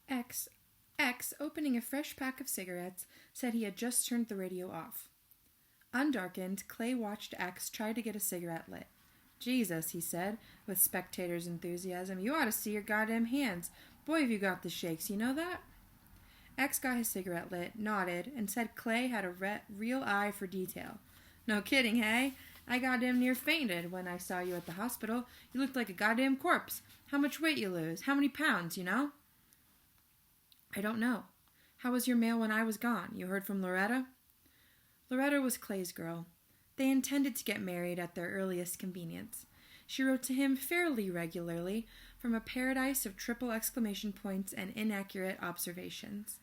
X, opening a fresh pack of cigarettes, said he had just turned the radio off. Undarkened, Clay watched X try to get a cigarette lit. Jesus, he said, with spectator's enthusiasm, you ought to see your goddamn hands. Boy, have you got the shakes, you know that? X got his cigarette lit, nodded, and said Clay had a real eye for detail. No kidding, hey? I goddamn near fainted when I saw you at the hospital. You looked like a goddamn corpse. How much weight you lose? How many pounds, you know? I don't know. How was your mail when I was gone? You heard from Loretta? Loretta was Clay's girl. They intended to get married at their earliest convenience. She wrote to him fairly regularly from a paradise of triple exclamation points and inaccurate observations.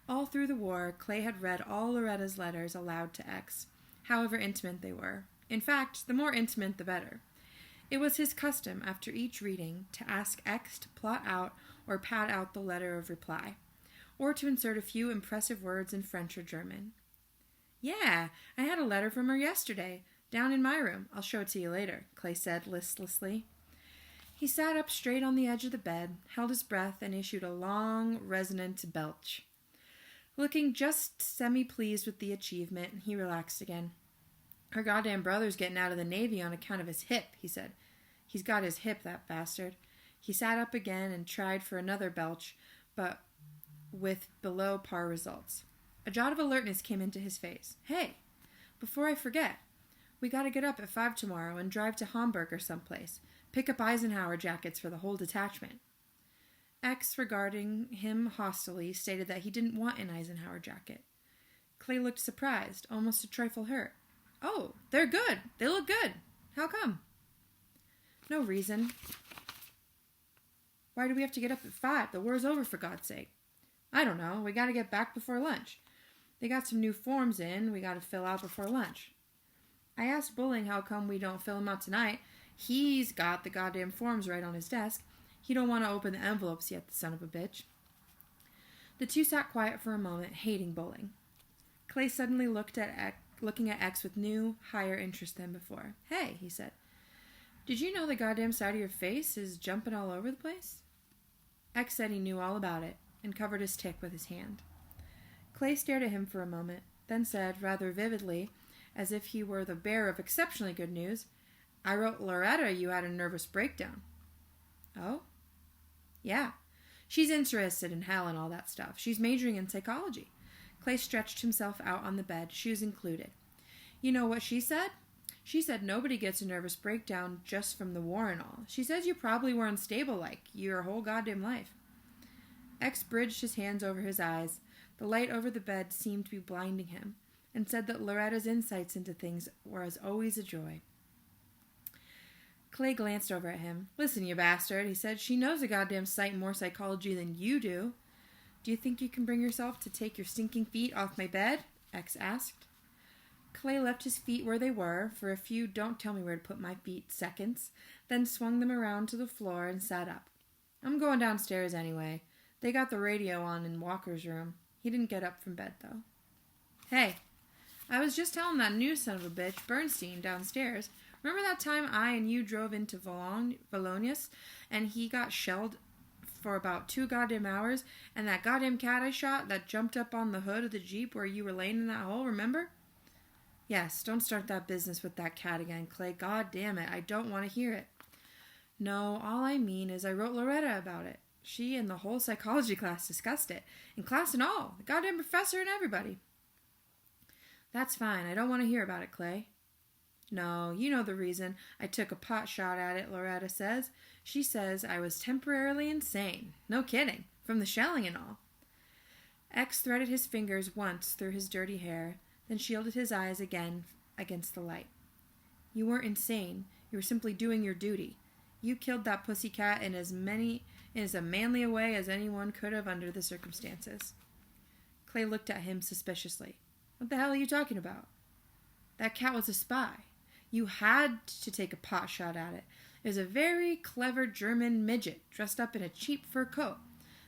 All through the war, Clay had read all Loretta's letters aloud to X, however intimate they were. In fact, the more intimate the better. It was his custom, after each reading, to ask X to plot out or pad out the letter of reply, or to insert a few impressive words in French or German. Yeah, I had a letter from her yesterday, down in my room. I'll show it to you later, Clay said listlessly. He sat up straight on the edge of the bed, held his breath, and issued a long, resonant belch. Looking just semi-pleased with the achievement, he relaxed again. Her goddamn brother's getting out of the Navy on account of his hip, he said. He's got his hip, that bastard. He sat up again and tried for another belch, but with below par results. A jot of alertness came into his face. Hey, before I forget, we gotta get up at 5 tomorrow and drive to Hamburg or someplace. Pick up Eisenhower jackets for the whole detachment. X, regarding him hostilely, stated that he didn't want an Eisenhower jacket. Clay looked surprised, almost a trifle hurt. Oh, they're good. They look good. How come? No reason. Why do we have to get up at 5? The war's over, for God's sake. I don't know. We gotta get back before lunch. They got some new forms in we gotta fill out before lunch. I asked Bulling how come we don't fill them out tonight. He's got the goddamn forms right on his desk. He don't want to open the envelopes yet, the son of a bitch. The two sat quiet for a moment, hating Bulling. Clay suddenly looking at X with new, higher interest than before. Hey, he said. Did you know the goddamn side of your face is jumping all over the place? X said he knew all about it, and covered his tick with his hand. Clay stared at him for a moment, then said, rather vividly, as if he were the bearer of exceptionally good news, I wrote Loretta you had a nervous breakdown. Oh? Yeah. She's interested in hell and all that stuff. She's majoring in psychology. Clay stretched himself out on the bed, shoes included. You know what she said? She said nobody gets a nervous breakdown just from the war and all. She says you probably were unstable like your whole goddamn life. X bridged his hands over his eyes. The light over the bed seemed to be blinding him, and said that Loretta's insights into things were as always a joy. Clay glanced over at him. Listen, you bastard, he said. She knows a goddamn sight more psychology than you do. Do you think you can bring yourself to take your stinking feet off my bed? X asked. Clay left his feet where they were for a few don't tell me where to put my feet seconds, then swung them around to the floor and sat up. I'm going downstairs anyway. They got the radio on in Walker's room. He didn't get up from bed, though. Hey, I was just telling that new son of a bitch, Bernstein, downstairs. Remember that time I and you drove into Volognes and he got shelled for about 2 goddamn hours, and that goddamn cat I shot that jumped up on the hood of the Jeep where you were laying in that hole, remember? Yes, don't start that business with that cat again, Clay. God damn it, I don't want to hear it. No, all I mean is I wrote Loretta about it. She and the whole psychology class discussed it. In class and all. The goddamn professor and everybody. That's fine. I don't want to hear about it, Clay. No, you know the reason. I took a pot shot at it, Loretta says. She says I was temporarily insane. No kidding. From the shelling and all. X threaded his fingers once through his dirty hair, then shielded his eyes again against the light. You weren't insane. You were simply doing your duty. You killed that pussycat in as manly a way as anyone could have under the circumstances. Clay looked at him suspiciously. What the hell are you talking about? That cat was a spy. You had to take a pot shot at it. It was a very clever German midget dressed up in a cheap fur coat.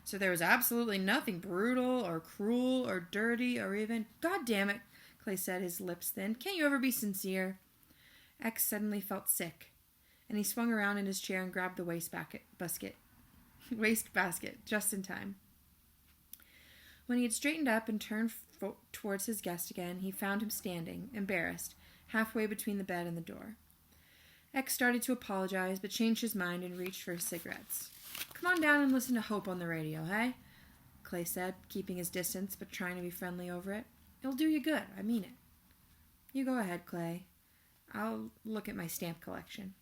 So there was absolutely nothing brutal or cruel or dirty or even... God damn it, Clay said, his lips thin. Can't you ever be sincere? X suddenly felt sick, and he swung around in his chair and grabbed the waste basket just in time. When he had straightened up and turned towards his guest again, he found him standing, embarrassed, halfway between the bed and the door. X started to apologize, but changed his mind and reached for his cigarettes. "Come on down and listen to Hope on the radio, hey?" Clay said, keeping his distance but trying to be friendly over it. "It'll do you good, I mean it." "You go ahead, Clay. I'll look at my stamp collection."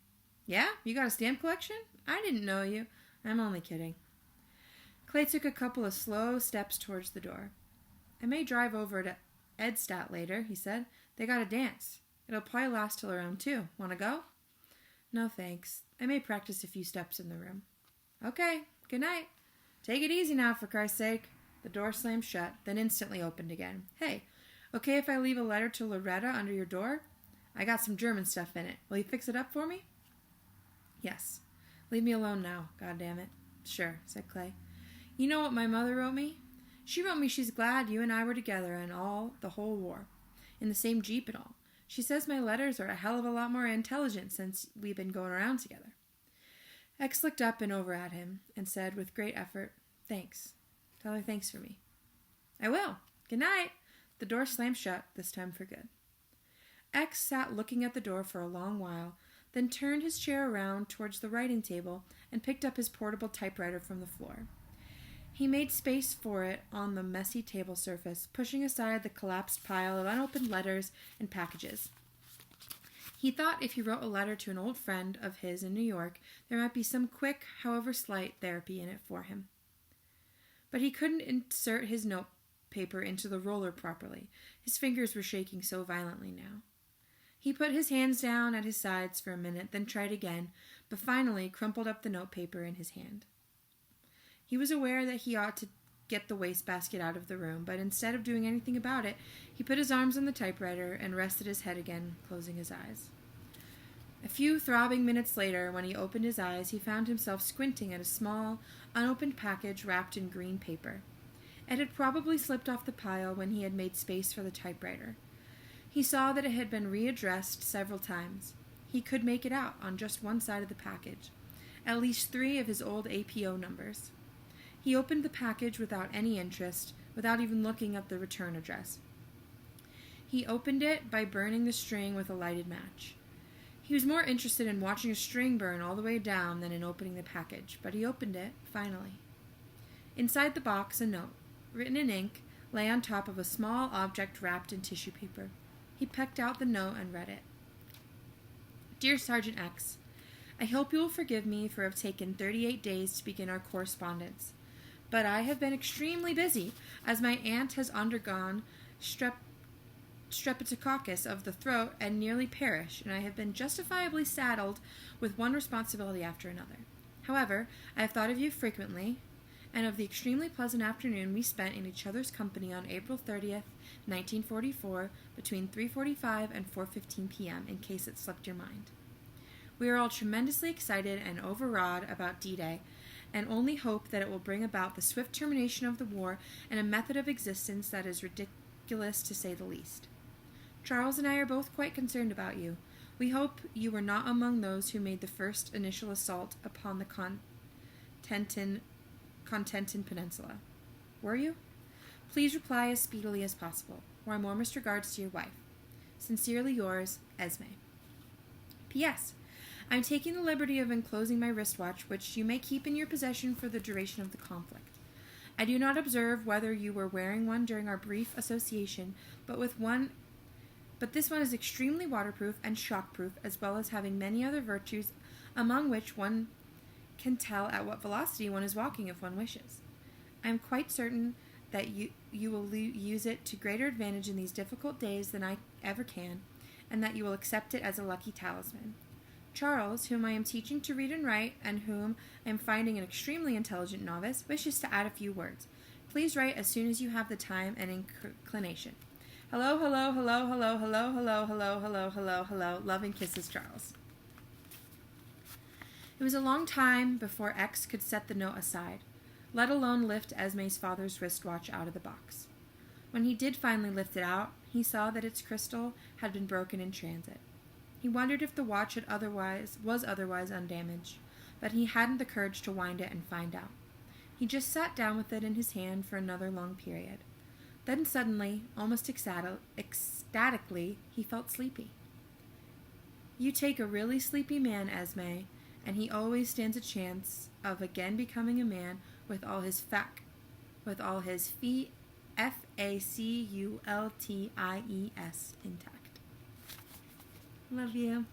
"Yeah? You got a stamp collection? I didn't know you." "I'm only kidding." Clay took a couple of slow steps towards the door. "I may drive over to Edstadt later," he said. "They got a dance. It'll probably last till around 2. Want to go?" "No, thanks. I may practice a few steps in the room." "Okay. Good night. Take it easy now, for Christ's sake." The door slammed shut, then instantly opened again. "Hey, okay if I leave a letter to Loretta under your door? I got some German stuff in it. Will you fix it up for me?" "Yes. Leave me alone now, goddammit." "Sure," said Clay. "You know what my mother wrote me? She wrote me she's glad you and I were together in the whole war. In the same Jeep and all. She says my letters are a hell of a lot more intelligent since we've been going around together." X looked up and over at him and said with great effort, "Thanks. Tell her thanks for me." "I will. Good night." The door slammed shut, this time for good. X sat looking at the door for a long while, then turned his chair around towards the writing table and picked up his portable typewriter from the floor. He made space for it on the messy table surface, pushing aside the collapsed pile of unopened letters and packages. He thought if he wrote a letter to an old friend of his in New York, there might be some quick, however slight, therapy in it for him. But he couldn't insert his note paper into the roller properly. His fingers were shaking so violently now. He put his hands down at his sides for a minute, then tried again, but finally crumpled up the note paper in his hand. He was aware that he ought to get the wastebasket out of the room, but instead of doing anything about it, he put his arms on the typewriter and rested his head again, closing his eyes. A few throbbing minutes later, when he opened his eyes, he found himself squinting at a small, unopened package wrapped in green paper. It had probably slipped off the pile when he had made space for the typewriter. He saw that it had been readdressed several times. He could make it out on just one side of the package, at least 3 of his old APO numbers. He opened the package without any interest, without even looking at the return address. He opened it by burning the string with a lighted match. He was more interested in watching a string burn all the way down than in opening the package, but he opened it, finally. Inside the box, a note, written in ink, lay on top of a small object wrapped in tissue paper. He pecked out the note and read it. "Dear Sergeant X, I hope you will forgive me for have taken 38 days to begin our correspondence. But I have been extremely busy, as my aunt has undergone streptococcus of the throat and nearly perished, and I have been justifiably saddled with one responsibility after another. However, I have thought of you frequently, and of the extremely pleasant afternoon we spent in each other's company on April 30th, 1944, between 3:45 and 4:15 p.m., in case it slipped your mind. We are all tremendously excited and overawed about D-Day, and only hope that it will bring about the swift termination of the war and a method of existence that is ridiculous to say the least. Charles and I are both quite concerned about you. We hope you were not among those who made the first initial assault upon the Contentin Peninsula. Were you? Please reply as speedily as possible. My warmest regards to your wife. Sincerely yours, Esme. P.S. I am taking the liberty of enclosing my wristwatch, which you may keep in your possession for the duration of the conflict. I do not observe whether you were wearing one during our brief association, but this one is extremely waterproof and shockproof, as well as having many other virtues, among which one can tell at what velocity one is walking if one wishes. I am quite certain that you will use it to greater advantage in these difficult days than I ever can, and that you will accept it as a lucky talisman. Charles, whom I am teaching to read and write, and whom I am finding an extremely intelligent novice, wishes to add a few words. Please write as soon as you have the time and inclination. Hello, hello, hello, hello, hello, hello, hello, hello, hello, hello. Love and kisses, Charles. It was a long time before X could set the note aside, let alone lift Esme's father's wristwatch out of the box. When he did finally lift it out, he saw that its crystal had been broken in transit. He wondered if the watch was otherwise undamaged, but he hadn't the courage to wind it and find out. He just sat down with it in his hand for another long period. Then suddenly, almost ecstatically, he felt sleepy. You take a really sleepy man, Esme, and he always stands a chance of again becoming a man with all his faculties intact. Love you.